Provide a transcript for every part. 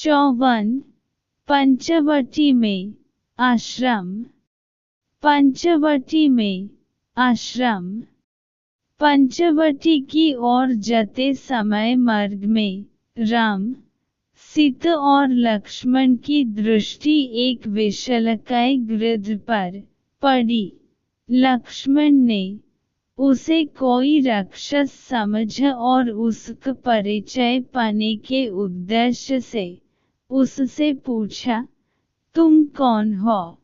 54 पंचवटी में आश्रम। पंचवटी में आश्रम। पंचवटी की ओर जाते समय मार्ग में राम, सीता और लक्ष्मण की दृष्टि एक विशालकाय गिद्ध पर पड़ी। लक्ष्मण ने उसे कोई राक्षस समझा और उसका परिचय पाने के उद्देश्य से उससे पूछा, तुम कौन हो?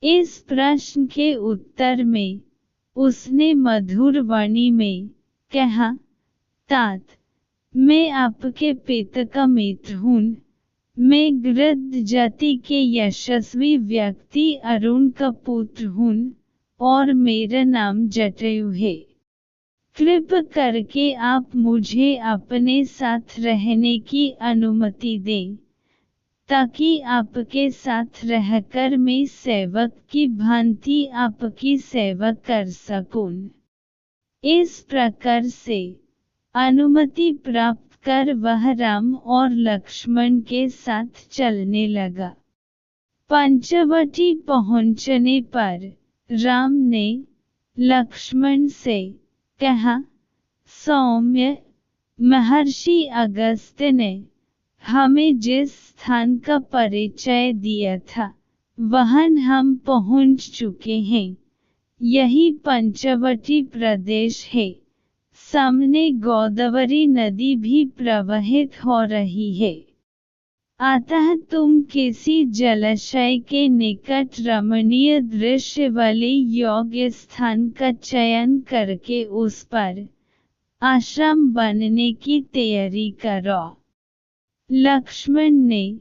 इस प्रश्न के उत्तर में उसने मधुर वाणी में कहा, तात, मैं आपके पिता का मित्र हूँ। मैं गिद्ध जाति के यशस्वी व्यक्ति अरुण का पुत्र हूँ और मेरा नाम जटायु है। कृपा करके आप मुझे अपने साथ रहने की अनुमति दें, ताकि आपके साथ रहकर मैं सेवक की भांति आपकी सेवा कर सकूं। इस प्रकार से अनुमति प्राप्त कर वह राम और लक्ष्मण के साथ चलने लगा। पंचवटी पहुंचने पर राम ने लक्ष्मण से कहा, सौम्य, महर्षि अगस्त्य ने हमें जिस स्थान का परिचय दिया था वहां हम पहुंच चुके हैं। यही पंचवटी प्रदेश है। सामने गोदावरी नदी भी प्रवाहित हो रही है। अतः तुम किसी जलाशय के निकट रमणीय दृश्य वाले योग्य स्थान का चयन करके उस पर आश्रम बनने की तैयारी करो। लक्ष्मण ने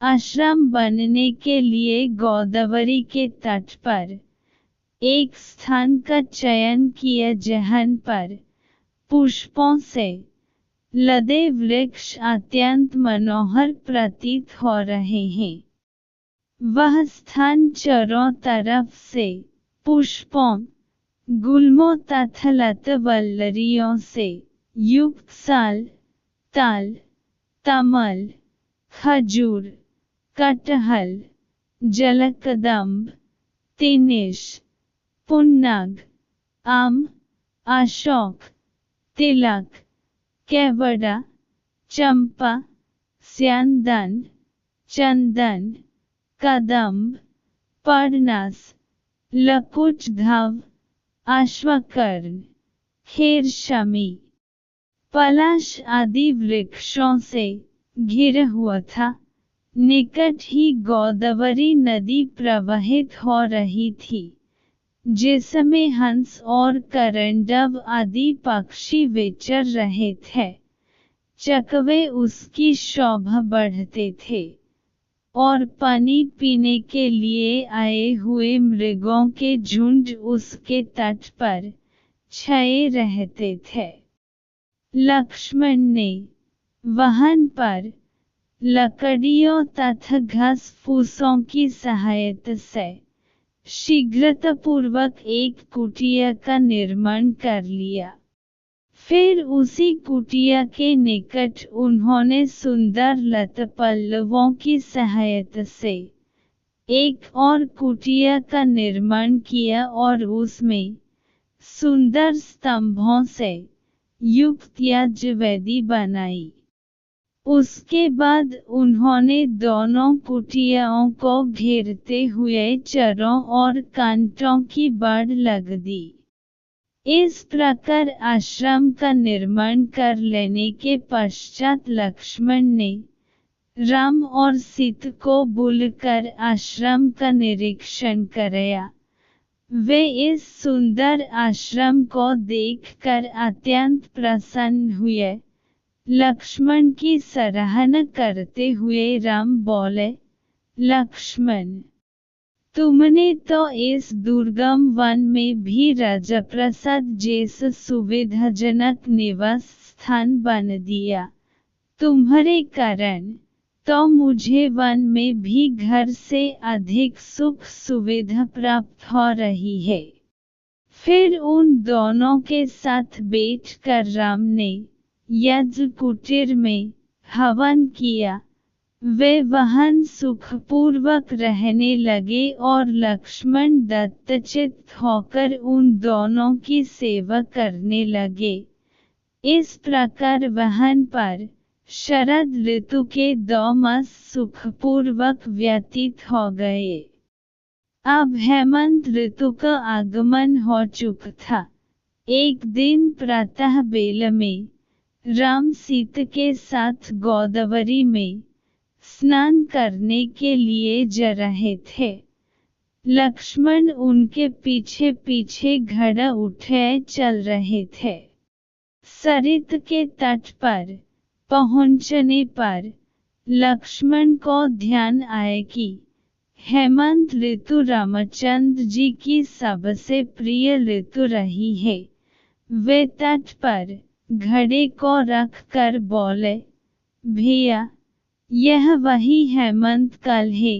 आश्रम बनने के लिए गोदावरी के तट पर एक स्थान का चयन किया जहां पर पुष्पों से लदे वृक्ष अत्यंत मनोहर प्रतीत हो रहे हैं। वह स्थान चारों तरफ से पुष्पों, गुल्मों तथा लतावल्लरियों से युक्त साल, ताल, तमल, खजूर, कटहल, जलकदम्ब, तिनिश, पुन्नाग, आम, अशोक, तिलक, केवड़ा, चंपा, स्यांदन, चंदन, कदम्ब, पर्णस, लकुचधव, अश्वकर्ण, खेरशमी, पलाश आदि वृक्षों से घिरा हुआ था। निकट ही गोदावरी नदी प्रवाहित हो रही थी, जिसमें हंस और करंडव आदि पक्षी विचर रहे थे। चकवे उसकी शोभा बढ़ते थे और पानी पीने के लिए आए हुए मृगों के झुंड उसके तट पर छाए रहते थे। लक्ष्मण ने वहां पर लकड़ियों तथा घास फूसों की सहायता से शीघ्रतापूर्वक एक कुटिया का निर्माण कर लिया। फिर उसी कुटिया के निकट उन्होंने सुंदर लता पल्लवों की सहायता से एक और कुटिया का निर्माण किया और उसमें सुंदर स्तंभों से युक्त यज्ञवेदी बनाई। उसके बाद उन्होंने दोनों कुटियाओं को घेरते हुए चारों ओर कांटों की बाड़ लगा दी। इस प्रकार आश्रम का निर्माण कर लेने के पश्चात लक्ष्मण ने राम और सीता को बुलाकर आश्रम का निरीक्षण कराया। वे इस सुंदर आश्रम को देखकर अत्यंत प्रसन्न हुए। लक्ष्मण की सराहना करते हुए राम बोले, लक्ष्मण, तुमने तो इस दुर्गम वन में भी राजप्रसाद जैसा सुविधाजनक निवास स्थान बना दिया। तुम्हारे कारण तो मुझे वन में भी घर से अधिक सुख सुविधा प्राप्त हो रही है। फिर उन दोनों के साथ बैठकर राम ने यज्ञ कुटीर में हवन किया। वे वहाँ सुखपूर्वक रहने लगे और लक्ष्मण दत्तचित्त होकर उन दोनों की सेवा करने लगे। इस प्रकार वहाँ पर शरद ऋतु के 2 मास सुखपूर्वक व्यतीत हो गए। अब हेमंत ऋतु का आगमन हो चुका था। एक दिन प्रातः बेला में राम सीता के साथ गोदावरी में स्नान करने के लिए जा रहे थे। लक्ष्मण उनके पीछे पीछे घड़ा उठाए चल रहे थे। सरित के तट पर पहुंचने पर लक्ष्मण को ध्यान आया कि हेमंत ऋतु रामचंद्र जी की सबसे प्रिय ऋतु रही है। वे तट पर घड़े को रख कर बोले, भैया, यह वही हेमंत काल है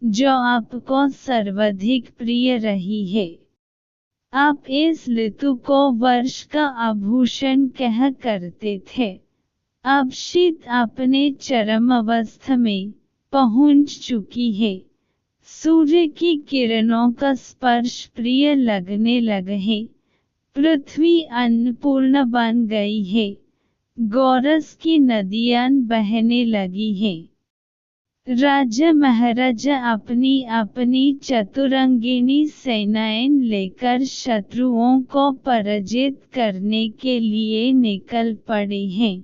जो आपको सर्वाधिक प्रिय रही है। आप इस ऋतु को वर्ष का आभूषण कहा करते थे। अब शीत अपने चरम अवस्था में पहुंच चुकी है। सूर्य की किरणों का स्पर्श प्रिय लगने लगा है। पृथ्वी अन्नपूर्णा बन गई है। गोरस की नदियाँ बहने लगी हैं। राजा महाराजा अपनी अपनी चतुरंगिनी सेनाएं लेकर शत्रुओं को पराजित करने के लिए निकल पड़े हैं।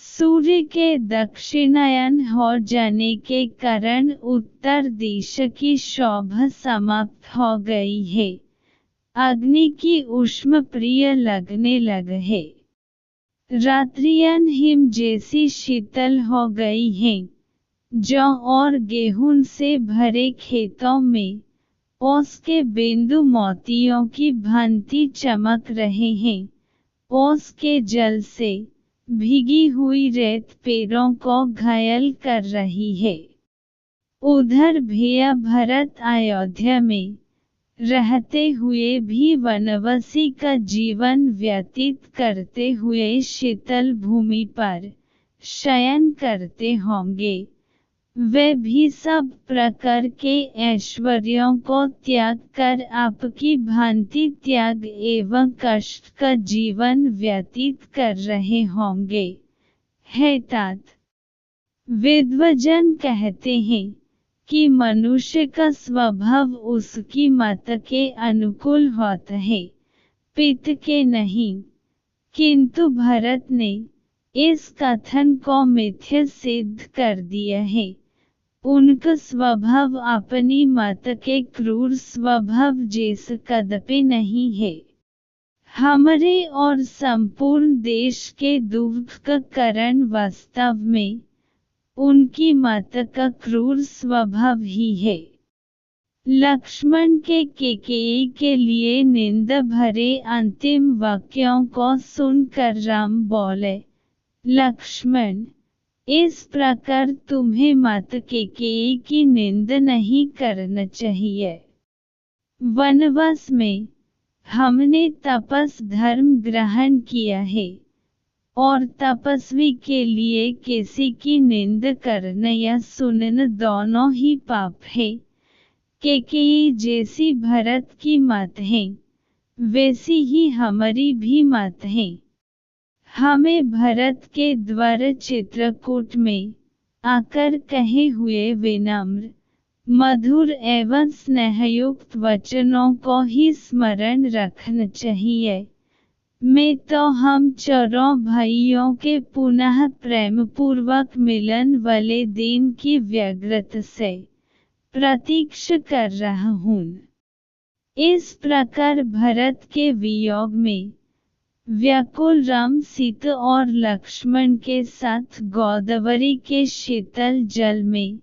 सूर्य के दक्षिणायन हो जाने के कारण उत्तर दिशा की शोभा समाप्त हो गई है। अग्नि की ऊष्मा प्रिय लगने लगा है। रात्रियां हिम जैसी शीतल हो गई हैं। जौ और गेहूं से भरे खेतों में ओस के बिंदु मोतियों की भांति चमक रहे हैं। ओस के जल से भीगी हुई रेत पैरों को घायल कर रही है। उधर भैया भरत अयोध्या में रहते हुए भी वनवासी का जीवन व्यतीत करते हुए शीतल भूमि पर शयन करते होंगे। वे भी सब प्रकार के ऐश्वर्यों को त्याग कर आपकी भांति त्याग एवं कष्ट का जीवन व्यतीत कर रहे होंगे। हे तात, विद्वजन कहते हैं कि मनुष्य का स्वभाव उसकी मत के अनुकूल होता है, पिता के नहीं। किंतु भरत ने इस कथन को मिथ्या सिद्ध कर दिया है। उनका स्वभाव अपनी मत के क्रूर स्वभाव जैसा कदापि नहीं है। हमारे और संपूर्ण देश के दुख का कारण वास्तव में उनकी माता का क्रूर स्वभाव ही है। लक्ष्मण के कैकेयी के लिए निंदा भरे अंतिम वाक्यों को सुनकर राम बोले, लक्ष्मण, इस प्रकार तुम्हें माता कैकेयी की निंदा नहीं करना चाहिए। वनवास में हमने तपस धर्म ग्रहण किया है और तपस्वी के लिए किसी की निंदा करना या सुनना दोनों ही पाप है। कैकेयी जैसी भरत की मात है, वैसी ही हमारी भी मात है। हमें भरत के द्वारा चित्रकूट में आकर कहे हुए विनम्र, मधुर एवं स्नेहयुक्त वचनों को ही स्मरण रखना चाहिए। मैं तो हम चारों भाइयों के पुनः प्रेमपूर्वक मिलन वाले दिन की व्यग्रता से प्रतीक्षा कर रहा हूँ। इस प्रकार भरत के वियोग में व्याकुल राम सीता और लक्ष्मण के साथ गोदावरी के शीतल जल में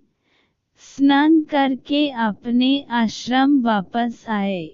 स्नान करके अपने आश्रम वापस आए।